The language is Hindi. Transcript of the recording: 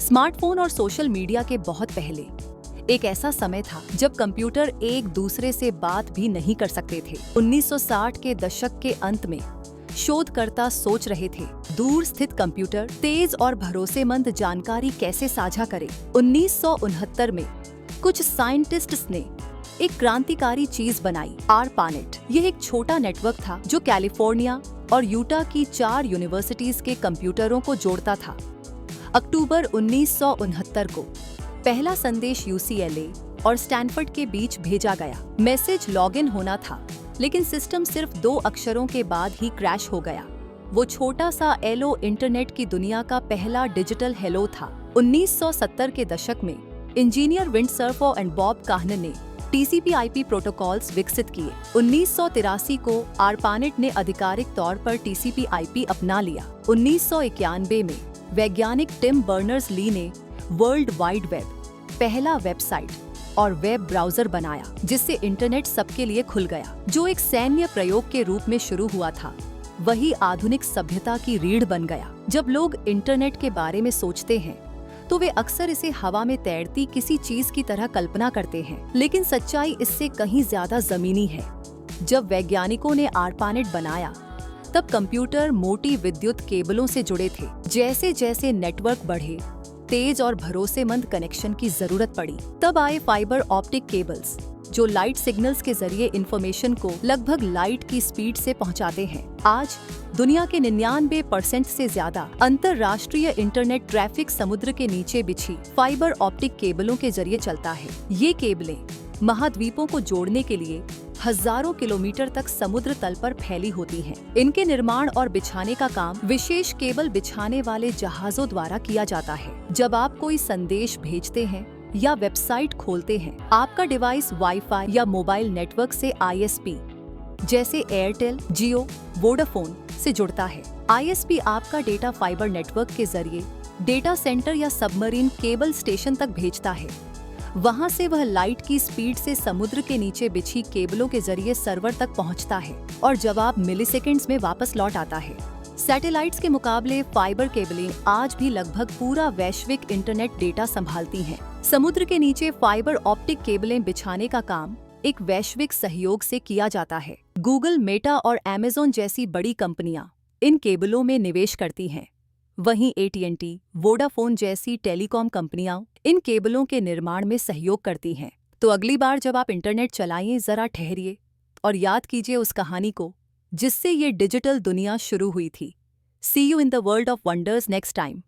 स्मार्टफोन और सोशल मीडिया के बहुत पहले एक ऐसा समय था जब कंप्यूटर एक दूसरे से बात भी नहीं कर सकते थे। 1960 के दशक के अंत में शोधकर्ता सोच रहे थे दूर स्थित कंप्यूटर तेज और भरोसेमंद जानकारी कैसे साझा करे। 1969 में कुछ साइंटिस्ट्स ने एक क्रांतिकारी चीज बनाई, ARPANET। यह एक छोटा नेटवर्क था जो कैलिफोर्निया और यूटा की 4 यूनिवर्सिटीज के कंप्यूटरों को जोड़ता था। अक्टूबर 1969 को पहला संदेश UCLA और स्टैनफोर्ड के बीच भेजा गया। मैसेज लॉगिन होना था, लेकिन सिस्टम सिर्फ 2 अक्षरों के बाद ही क्रैश हो गया। वो छोटा सा एलो इंटरनेट की दुनिया का पहला डिजिटल हेलो था। 1970 के दशक में engineer Vint Cerf and Bob Kahn ने TCP/IP प्रोटोकॉल्स विकसित किए। 1983 को ARPANET ने आधिकारिक तौर पर TCP/IP अपना लिया। 1991 में वैज्ञानिक टिम बर्नर्स-ली ने वर्ल्ड वाइड वेब, पहला वेबसाइट और वेब ब्राउजर बनाया, जिससे इंटरनेट सबके लिए खुल गया। जो एक सैन्य प्रयोग के रूप में शुरू हुआ था, वही आधुनिक सभ्यता की रीढ़ बन गया। जब लोग इंटरनेट के बारे में सोचते हैं तो वे अक्सर इसे हवा में तैरती किसी चीज की तरह कल्पना करते हैं, लेकिन सच्चाई इससे कहीं ज्यादा जमीनी है। जब वैज्ञानिकों ने ARPANET बनाया, तब कंप्यूटर मोटी विद्युत केबलों से जुड़े थे। जैसे जैसे नेटवर्क बढ़े, तेज और भरोसेमंद कनेक्शन की जरूरत पड़ी। तब आए फाइबर ऑप्टिक केबल्स, जो लाइट सिग्नल्स के जरिए इंफॉर्मेशन को लगभग लाइट की स्पीड से पहुंचाते हैं। आज दुनिया के 99% से ज्यादा अंतरराष्ट्रीय इंटरनेट ट्रैफिक समुद्र के नीचे बिछी फाइबर ऑप्टिक केबलों के जरिए चलता है। ये केबलें महाद्वीपों को जोड़ने के लिए हजारों किलोमीटर तक समुद्र तल पर फैली होती हैं। इनके निर्माण और बिछाने का काम विशेष केबल बिछाने वाले जहाजों द्वारा किया जाता है। जब आप कोई संदेश भेजते हैं या वेबसाइट खोलते हैं, आपका डिवाइस वाईफाई या मोबाइल नेटवर्क से ISP जैसे एयरटेल, जियो, वोडाफोन से जुड़ता है। ISP आपका डेटा फाइबर नेटवर्क के जरिए डेटा सेंटर या सबमरीन केबल स्टेशन तक भेजता है। वहां से वह लाइट की स्पीड से समुद्र के नीचे बिछी केबलों के जरिए सर्वर तक पहुंचता है और जवाब मिलीसेकंड्स में वापस लौट आता है। सैटेलाइट्स के मुकाबले फाइबर केबलें आज भी लगभग पूरा वैश्विक इंटरनेट डेटा संभालती हैं। समुद्र के नीचे फाइबर ऑप्टिक केबलें बिछाने का काम एक वैश्विक सहयोग से किया जाता है। गूगल, मेटा और अमेज़न जैसी बड़ी कंपनियां इन केबलों में निवेश करती हैं। वहीं AT&T, वोडाफोन जैसी टेलीकॉम कंपनियां इन केबलों के निर्माण में सहयोग करती हैं। तो अगली बार जब आप इंटरनेट चलाएं, जरा ठहरिए और याद कीजिए उस कहानी को जिससे ये डिजिटल दुनिया शुरू हुई थी। See you in the world of wonders next time.